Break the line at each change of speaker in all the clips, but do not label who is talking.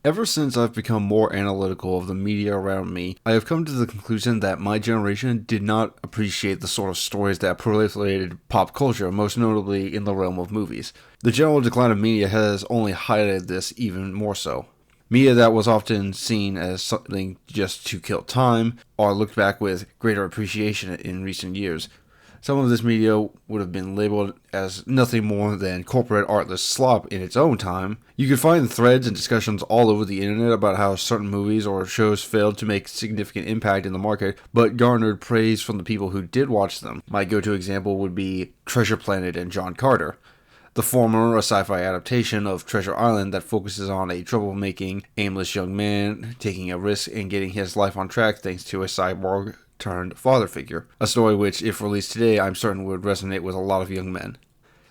Ever since I've become more analytical of the media around me, I have come to the conclusion that my generation did not appreciate the sort of stories that proliferated pop culture, most notably in the realm of movies. The general decline of media has only highlighted this even more so. Media that was often seen as something just to kill time are looked back with greater appreciation in recent years. Some of this media would have been labeled as nothing more than corporate artless slop in its own time. You could find threads and discussions all over the internet about how certain movies or shows failed to make significant impact in the market, but garnered praise from the people who did watch them. My go-to example would be Treasure Planet and John Carter. The former, a sci-fi adaptation of Treasure Island that focuses on a troublemaking, aimless young man taking a risk and getting his life on track thanks to a cyborg turned father figure, a story which, if released today, I'm certain would resonate with a lot of young men.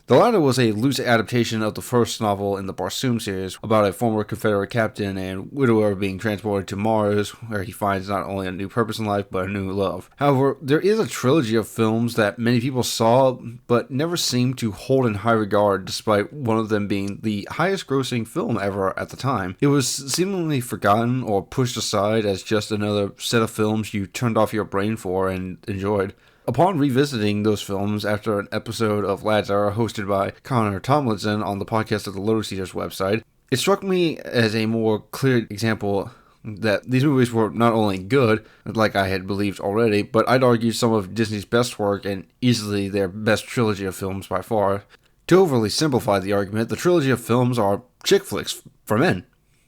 The latter was a loose adaptation of the first novel in the Barsoom series about a former Confederate captain and widower being transported to Mars, where he finds not only a new purpose in life, but a new love. However, there is a trilogy of films that many people saw, but never seemed to hold in high regard, despite one of them being the highest grossing film ever at the time. It was seemingly forgotten or pushed aside as just another set of films you turned off your brain for and enjoyed. Upon revisiting those films after an episode of Lads Era hosted by Connor Tomlinson on the podcast of the Lotus Eaters website, it struck me as a more clear example that these movies were not only good, like I had believed already, but I'd argue some of Disney's best work and easily their best trilogy of films by far. To overly simplify the argument, the trilogy of films are chick flicks for men.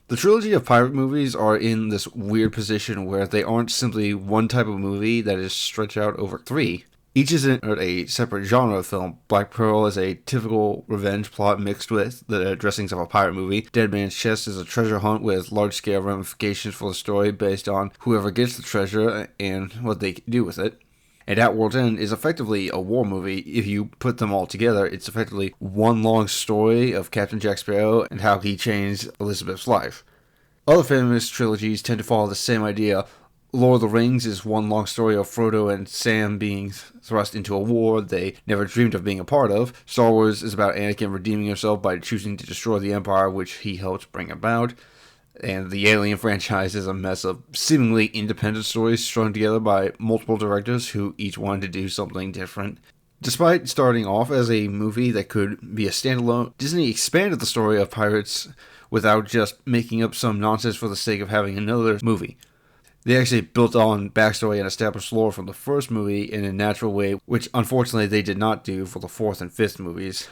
The trilogy of pirate movies are in this weird position where they aren't simply one type of movie that is stretched out over three. Each is in a separate genre of film. Black Pearl is a typical revenge plot mixed with the dressings of a pirate movie. Dead Man's Chest is a treasure hunt with large-scale ramifications for the story based on whoever gets the treasure and what they do with it. And At World's End is effectively a war movie. If you put them all together, it's effectively one long story of Captain Jack Sparrow and how he changed Elizabeth's life. Other famous trilogies tend to follow the same idea. Lord of the Rings is one long story of Frodo and Sam being thrust into a war they never dreamed of being a part of. Star Wars is about Anakin redeeming himself by choosing to destroy the Empire, which he helped bring about. And the Alien franchise is a mess of seemingly independent stories strung together by multiple directors who each wanted to do something different. Despite starting off as a movie that could be a standalone, Disney expanded the story of pirates without just making up some nonsense for the sake of having another movie. They actually built on backstory and established lore from the first movie in a natural way, which unfortunately they did not do for the fourth and fifth movies.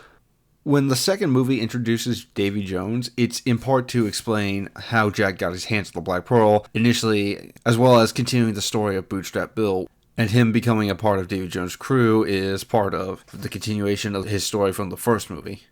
When the second movie introduces Davy Jones, it's in part to explain how Jack got his hands on the Black Pearl initially, as well as continuing the story of Bootstrap Bill. And him becoming a part of Davy Jones' crew is part of the continuation of his story from the first movie.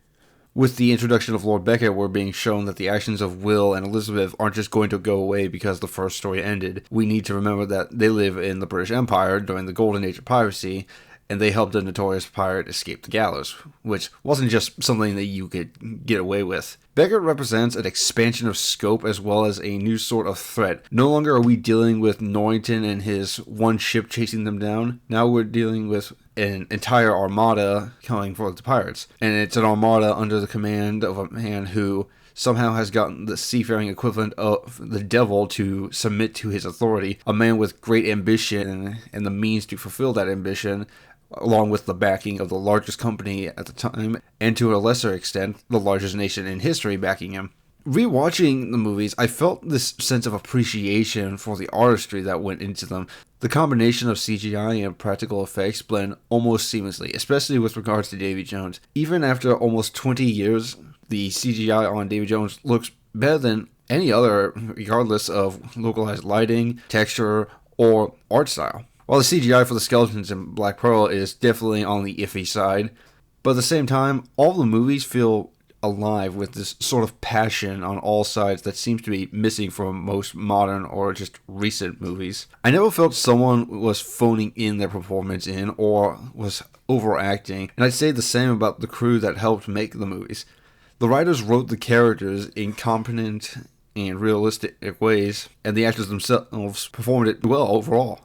With the introduction of Lord Beckett, we're being shown that the actions of Will and Elizabeth aren't just going to go away because the first story ended. We need to remember that they live in the British Empire during the golden age of piracy, and they helped a notorious pirate escape the gallows, which wasn't just something that you could get away with. Beckett represents an expansion of scope as well as a new sort of threat. No longer are we dealing with Norrington and his one ship chasing them down. Now we're dealing with an entire armada coming for the pirates. And it's an armada under the command of a man who somehow has gotten the seafaring equivalent of the devil to submit to his authority. A man with great ambition and the means to fulfill that ambition, along with the backing of the largest company at the time, and to a lesser extent, the largest nation in history backing him. Rewatching the movies, I felt this sense of appreciation for the artistry that went into them. The combination of CGI and practical effects blend almost seamlessly, especially with regards to Davy Jones. Even after almost 20 years, the CGI on Davy Jones looks better than any other, regardless of localized lighting, texture, or art style. While the CGI for the skeletons in Black Pearl is definitely on the iffy side, but at the same time, all the movies feel alive with this sort of passion on all sides that seems to be missing from most modern or just recent movies. I never felt someone was phoning in their performance in or was overacting, and I'd say the same about the crew that helped make the movies. The writers wrote the characters in competent and realistic ways, and the actors themselves performed it well overall.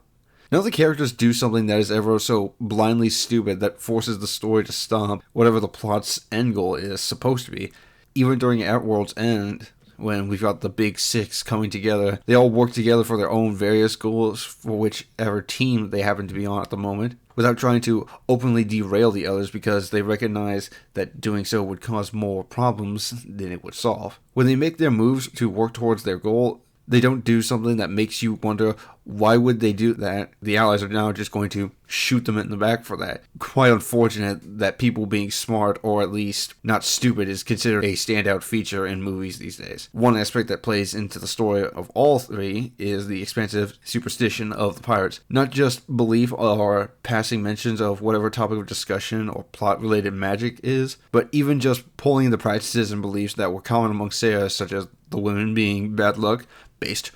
None of the characters do something that is ever so blindly stupid that forces the story to stop whatever the plot's end goal is supposed to be. Even during At World's End, when we've got the big six coming together. They all work together for their own various goals for whichever team they happen to be on at the moment, without trying to openly derail the others because they recognize that doing so would cause more problems than it would solve. When they make their moves to work towards their goal, they don't do something that makes you wonder, why would they do that? The Allies are now just going to shoot them in the back for that. Quite unfortunate that people being smart, or at least not stupid, is considered a standout feature in movies these days. One aspect that plays into the story of all three is the expansive superstition of the pirates. Not just belief or passing mentions of whatever topic of discussion or plot-related magic is, but even just pulling the practices and beliefs that were common among sailors, such as the women being bad luck based,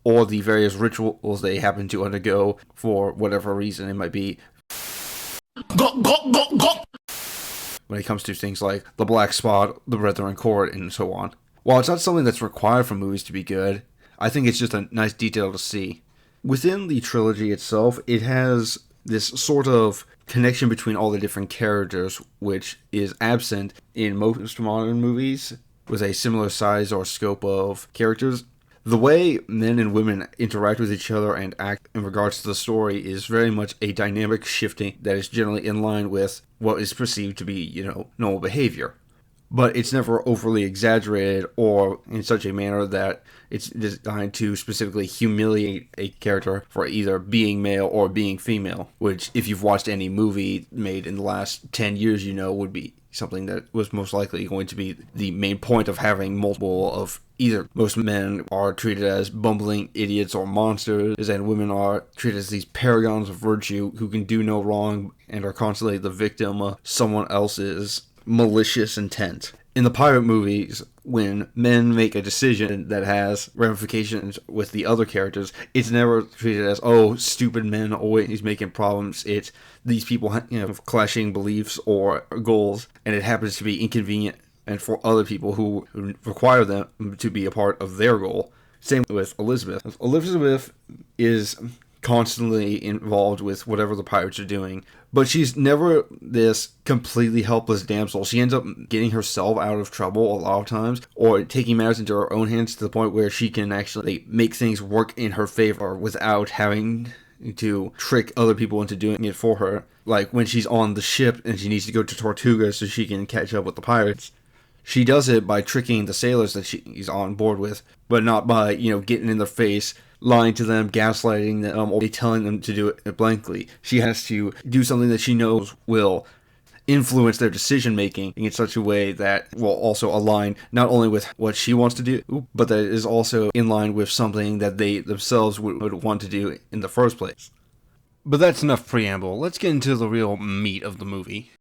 or the various rituals they happen to undergo for whatever reason it might be. When it comes to things like the Black Spot, the Brethren Court, and so on. While it's not something that's required for movies to be good, I think it's just a nice detail to see. Within the trilogy itself, it has this sort of connection between all the different characters, which is absent in most modern movies with a similar size or scope of characters. The way men and women interact with each other and act in regards to the story is very much a dynamic shifting that is generally in line with what is perceived to be, normal behavior. But it's never overly exaggerated or in such a manner that it's designed to specifically humiliate a character for either being male or being female, which, if you've watched any movie made in the last 10 years, would be something that was most likely going to be the main point of having multiple of either. Most men are treated as bumbling idiots or monsters, and women are treated as these paragons of virtue who can do no wrong and are constantly the victim of someone else's malicious intent. In the pirate movies, when men make a decision that has ramifications with the other characters, it's never treated as, oh, stupid men always making problems. It's these people have clashing beliefs or goals, and it happens to be inconvenient and for other people who require them to be a part of their goal. Same with Elizabeth. Elizabeth is constantly involved with whatever the pirates are doing, but she's never this completely helpless damsel. She ends up getting herself out of trouble a lot of times, or taking matters into her own hands to the point where she can actually make things work in her favor without having to trick other people into doing it for her. Like when she's on the ship and she needs to go to Tortuga so she can catch up with the pirates, she does it by tricking the sailors that she's on board with, but not by, getting in their face, lying to them, gaslighting them, or telling them to do it blankly. She has to do something that she knows will influence their decision making in such a way that will also align not only with what she wants to do, but that is also in line with something that they themselves would want to do in the first place. But that's enough preamble. Let's get into the real meat of the movie.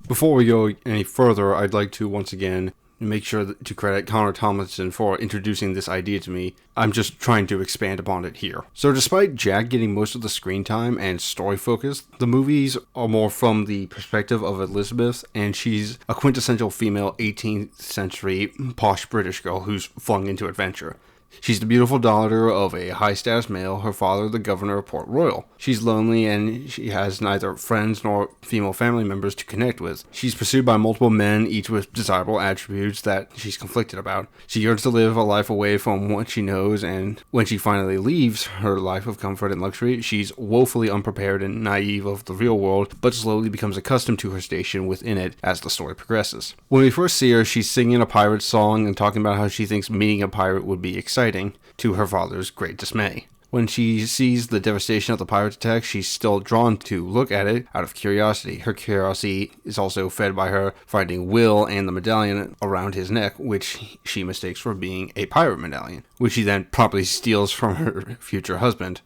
Before we go any further, I'd like to once again make sure to credit Connor Tomlinson for introducing this idea to me. I'm just trying to expand upon it here. So despite Jack getting most of the screen time and story focus, the movies are more from the perspective of Elizabeth, and she's a quintessential female 18th century posh British girl who's flung into adventure. She's the beautiful daughter of a high-status male, her father the governor of Port Royal. She's lonely and she has neither friends nor female family members to connect with. She's pursued by multiple men, each with desirable attributes that she's conflicted about. She yearns to live a life away from what she knows, and when she finally leaves her life of comfort and luxury, she's woefully unprepared and naive of the real world, but slowly becomes accustomed to her station within it as the story progresses. When we first see her, she's singing a pirate song and talking about how she thinks meeting a pirate would be exciting, to her father's great dismay. When she sees the devastation of the pirates' attack, she's still drawn to look at it out of curiosity. Her curiosity is also fed by her finding Will and the medallion around his neck, which she mistakes for being a pirate medallion, which she then promptly steals from her future husband.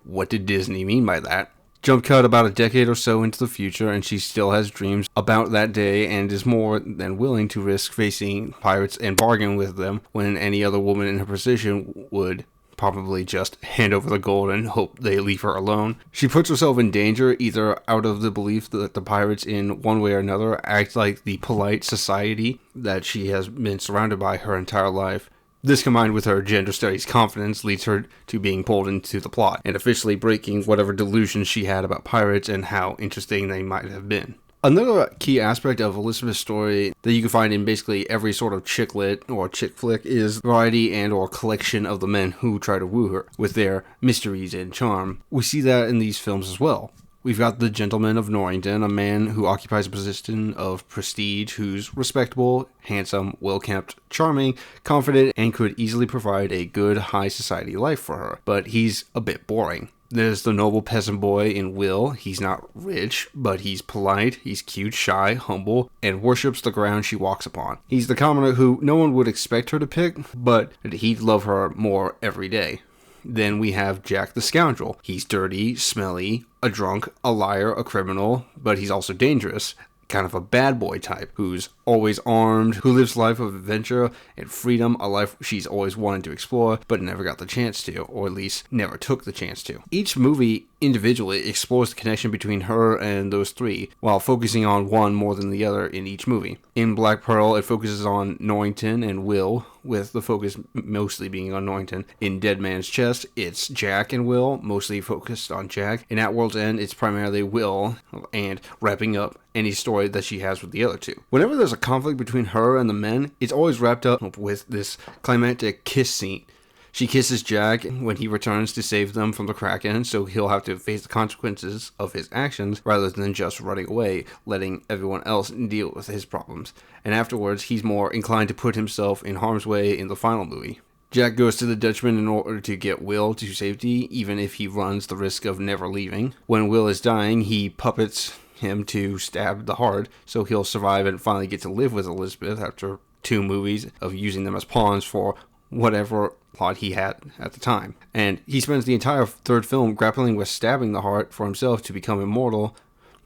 What did Disney mean by that? Jump cut about a decade or so into the future, and she still has dreams about that day and is more than willing to risk facing pirates and bargain with them when any other woman in her position would probably just hand over the gold and hope they leave her alone. She puts herself in danger either out of the belief that the pirates in one way or another act like the polite society that she has been surrounded by her entire life. This, combined with her gender studies confidence, leads her to being pulled into the plot and officially breaking whatever delusions she had about pirates and how interesting they might have been. Another key aspect of Elizabeth's story that you can find in basically every sort of chick lit or chick flick is variety and or collection of the men who try to woo her with their mysteries and charm. We see that in these films as well. We've got the Gentleman of Norrington, a man who occupies a position of prestige, who's respectable, handsome, well-kept, charming, confident, and could easily provide a good high society life for her. But he's a bit boring. There's the noble peasant boy in Will. He's not rich, but he's polite, he's cute, shy, humble, and worships the ground she walks upon. He's the commoner who no one would expect her to pick, but he'd love her more every day. Then we have Jack the Scoundrel. He's dirty, smelly, a drunk, a liar, a criminal, but he's also dangerous. Kind of a bad boy type, who's always armed, who lives a life of adventure and freedom, a life she's always wanted to explore, but never got the chance to, or at least never took the chance to. Each movie individually explores the connection between her and those three, while focusing on one more than the other in each movie. In Black Pearl, it focuses on Norrington and Will, with the focus mostly being on Norrington. In Dead Man's Chest, it's Jack and Will, mostly focused on Jack. In At World's End, it's primarily Will, and wrapping up any story that she has with the other two. Whenever there's a conflict between her and the men, it's always wrapped up with this climactic kiss scene. She kisses Jack when he returns to save them from the Kraken, so he'll have to face the consequences of his actions rather than just running away, letting everyone else deal with his problems. And afterwards, he's more inclined to put himself in harm's way in the final movie. Jack goes to the Dutchman in order to get Will to safety, even if he runs the risk of never leaving. When Will is dying, he puppets him to stab the heart, so he'll survive and finally get to live with Elizabeth after 2 movies of using them as pawns for whatever plot he had at the time. And he spends the entire 3rd film grappling with stabbing the heart for himself to become immortal,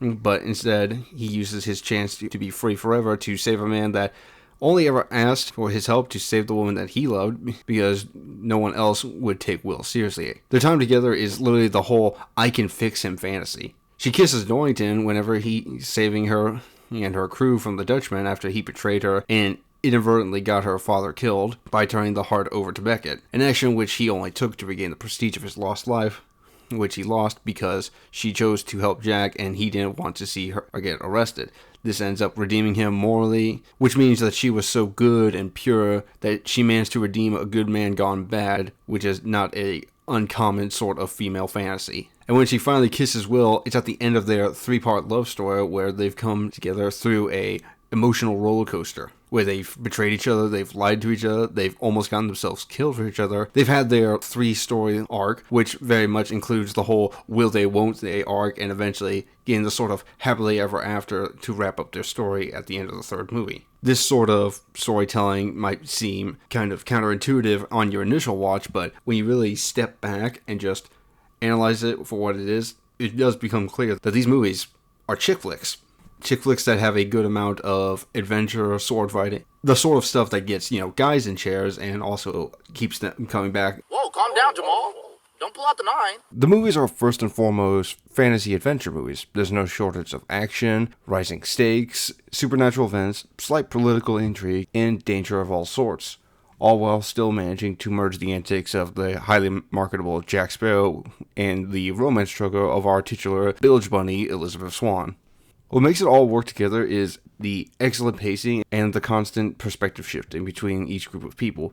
but instead he uses his chance to be free forever to save a man that only ever asked for his help to save the woman that he loved because no one else would take Will seriously. Their time together is literally the whole I can fix him fantasy. She kisses Norrington whenever he's saving her and her crew from the Dutchman after he betrayed her and inadvertently got her father killed by turning the heart over to Beckett, an action which he only took to regain the prestige of his lost life, which he lost because she chose to help Jack and he didn't want to see her get arrested. This ends up redeeming him morally, which means that she was so good and pure that she managed to redeem a good man gone bad, which is not a uncommon sort of female fantasy. And when she finally kisses Will, it's at the end of their 3-part love story where they've come together through a emotional roller coaster where they've betrayed each other, they've lied to each other, they've almost gotten themselves killed for each other. They've had their 3-story arc, which very much includes the whole will they, won't they arc, and eventually getting the sort of happily ever after to wrap up their story at the end of the 3rd movie. This sort of storytelling might seem kind of counterintuitive on your initial watch, but when you really step back and just analyze it for what it is, it does become clear that these movies are chick flicks. Chick flicks that have a good amount of adventure, sword fighting, the sort of stuff that gets, guys in chairs and also keeps them coming back.
Whoa, calm down, Jamal. Don't pull out the 9.
The movies are first and foremost fantasy adventure movies. There's no shortage of action, rising stakes, supernatural events, slight political intrigue, and danger of all sorts, all while still managing to merge the antics of the highly marketable Jack Sparrow and the romance struggle of our titular bilge bunny, Elizabeth Swann. What makes it all work together is the excellent pacing and the constant perspective shifting between each group of people.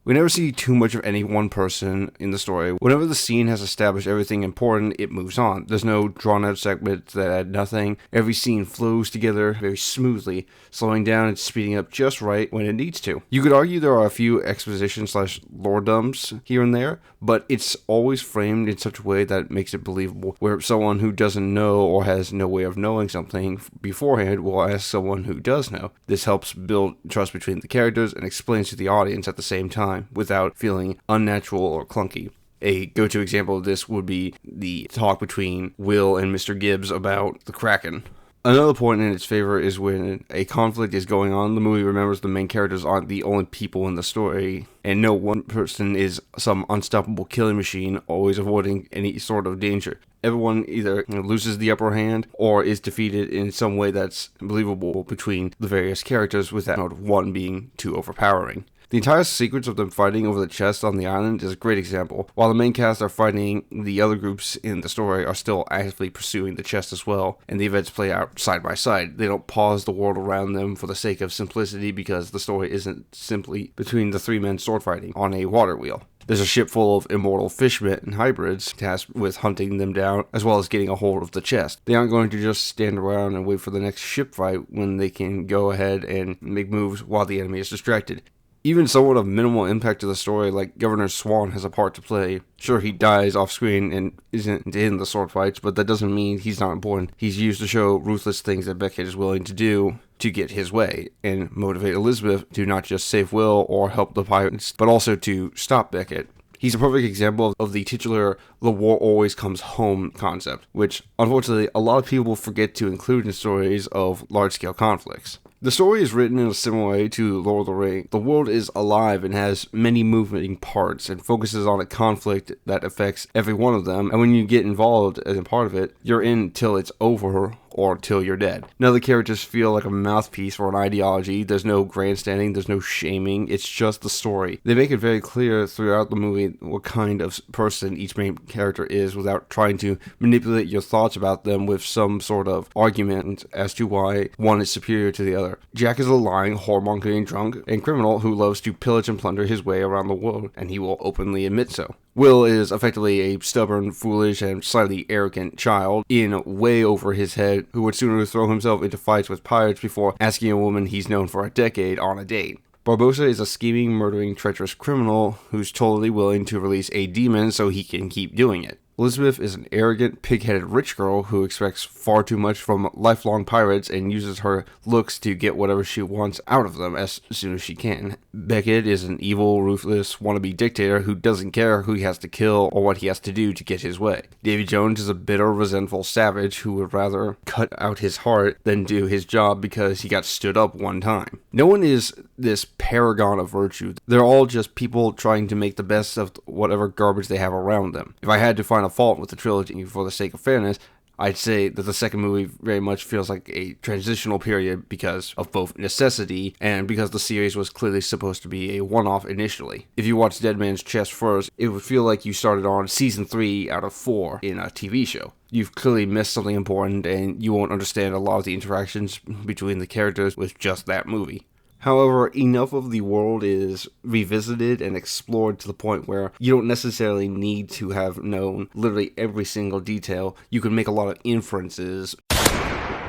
We never see too much of any one person in the story. Whenever the scene has established everything important, it moves on. There's no drawn-out segments that add nothing. Every scene flows together very smoothly, slowing down and speeding up just right when it needs to. You could argue there are a few exposition/lore dumps here and there, but it's always framed in such a way that makes it believable, where someone who doesn't know or has no way of knowing something beforehand will ask someone who does know. This helps build trust between the characters and explains to the audience at the same time, without feeling unnatural or clunky. A go-to example of this would be the talk between Will and Mr. Gibbs about the Kraken. Another point in its favor is when a conflict is going on, the movie remembers the main characters aren't the only people in the story, and no one person is some unstoppable killing machine always avoiding any sort of danger. Everyone either loses the upper hand or is defeated in some way that's believable between the various characters without one being too overpowering. The entire sequence of them fighting over the chest on the island is a great example. While the main cast are fighting, the other groups in the story are still actively pursuing the chest as well, and the events play out side by side. They don't pause the world around them for the sake of simplicity, because the story isn't simply between the three men sword fighting on a water wheel. There's a ship full of immortal fishmen and hybrids tasked with hunting them down, as well as getting a hold of the chest. They aren't going to just stand around and wait for the next ship fight when they can go ahead and make moves while the enemy is distracted. Even somewhat of minimal impact to the story, like Governor Swan, has a part to play. Sure, he dies off screen and isn't in the sword fights, but that doesn't mean he's not important. He's used to show ruthless things that Beckett is willing to do to get his way, and motivate Elizabeth to not just save Will or help the pirates, but also to stop Beckett. He's a perfect example of the titular "the war always comes home" concept, which, unfortunately, a lot of people forget to include in stories of large-scale conflicts. The story is written in a similar way to Lord of the Rings. The world is alive and has many moving parts and focuses on a conflict that affects every one of them, and when you get involved as a part of it, you're in till it's over or till you're dead. None of the characters feel like a mouthpiece for an ideology. There's no grandstanding, there's no shaming, it's just the story. They make it very clear throughout the movie what kind of person each main character is without trying to manipulate your thoughts about them with some sort of argument as to why one is superior to the other. Jack is a lying, whoremongering drunk and criminal who loves to pillage and plunder his way around the world, and he will openly admit so. Will is effectively a stubborn, foolish, and slightly arrogant child in way over his head who would sooner throw himself into fights with pirates before asking a woman he's known for a decade on a date. Barbossa is a scheming, murdering, treacherous criminal who's totally willing to release a demon so he can keep doing it. Elizabeth is an arrogant, pig-headed rich girl who expects far too much from lifelong pirates and uses her looks to get whatever she wants out of them as soon as she can. Beckett is an evil, ruthless, wannabe dictator who doesn't care who he has to kill or what he has to do to get his way. Davy Jones is a bitter, resentful savage who would rather cut out his heart than do his job because he got stood up one time. No one is this paragon of virtue. They're all just people trying to make the best of whatever garbage they have around them. If I had to find a fault with the trilogy for the sake of fairness, I'd say that the second movie very much feels like a transitional period because of both necessity and because the series was clearly supposed to be a one-off initially. If you watched Dead Man's Chest first, it would feel like you started on season 3 out of 4 in a TV show. You've clearly missed something important and you won't understand a lot of the interactions between the characters with just that movie. However, enough of the world is revisited and explored to the point where you don't necessarily need to have known literally every single detail. You can make a lot of inferences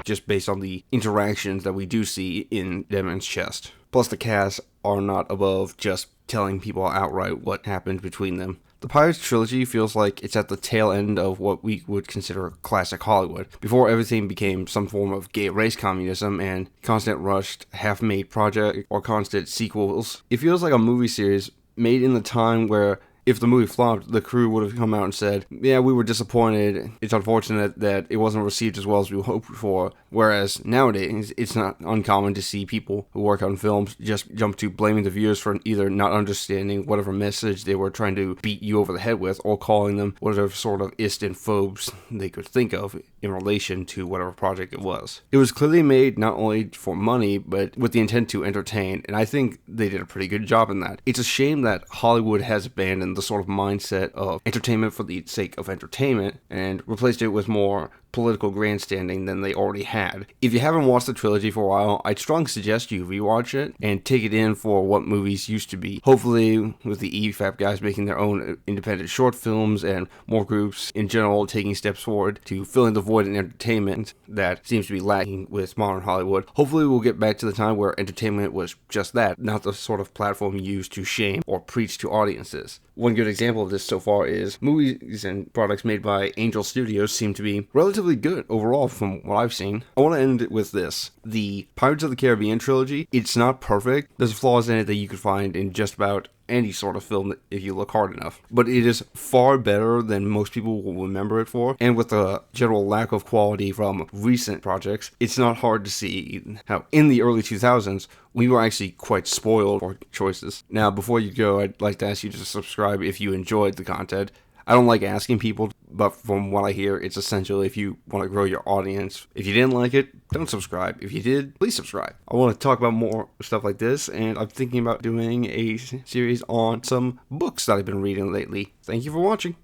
just based on the interactions that we do see in Dead Man's Chest. Plus, the cast are not above just telling people outright what happened between them. The Pirates trilogy feels like it's at the tail end of what we would consider classic Hollywood, before everything became some form of gay race communism and constant rushed, half-made project or constant sequels. It feels like a movie series made in the time where if the movie flopped, the crew would have come out and said, yeah, we were disappointed. It's unfortunate that it wasn't received as well as we hoped for. Whereas nowadays, it's not uncommon to see people who work on films just jump to blaming the viewers for either not understanding whatever message they were trying to beat you over the head with, or calling them whatever sort of ist and phobes they could think of in relation to whatever project it was. It was clearly made not only for money, but with the intent to entertain, and I think they did a pretty good job in that. It's a shame that Hollywood has abandoned the sort of mindset of entertainment for the sake of entertainment and replaced it with more political grandstanding than they already had. If you haven't watched the trilogy for a while, I'd strongly suggest you rewatch it and take it in for what movies used to be. Hopefully, with the EFAP guys making their own independent short films and more groups in general taking steps forward to filling the void in entertainment that seems to be lacking with modern Hollywood, hopefully we'll get back to the time where entertainment was just that, not the sort of platform used to shame or preach to audiences. One good example of this so far is movies and products made by Angel Studios seem to be relatively good overall from what I've seen. I want to end it with this. The Pirates of the Caribbean trilogy, it's not perfect. There's flaws in it that you could find in just about any sort of film if you look hard enough. But it is far better than most people will remember it for, and with a general lack of quality from recent projects, it's not hard to see how in the early 2000s, we were actually quite spoiled for choices. Now, before you go, I'd like to ask you to subscribe if you enjoyed the content. I don't like asking people, but from what I hear, it's essential if you want to grow your audience. If you didn't like it, don't subscribe. If you did, please subscribe. I want to talk about more stuff like this, and I'm thinking about doing a series on some books that I've been reading lately. Thank you for watching.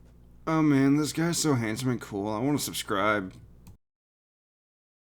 Oh man, this guy's so handsome and cool. I want to subscribe.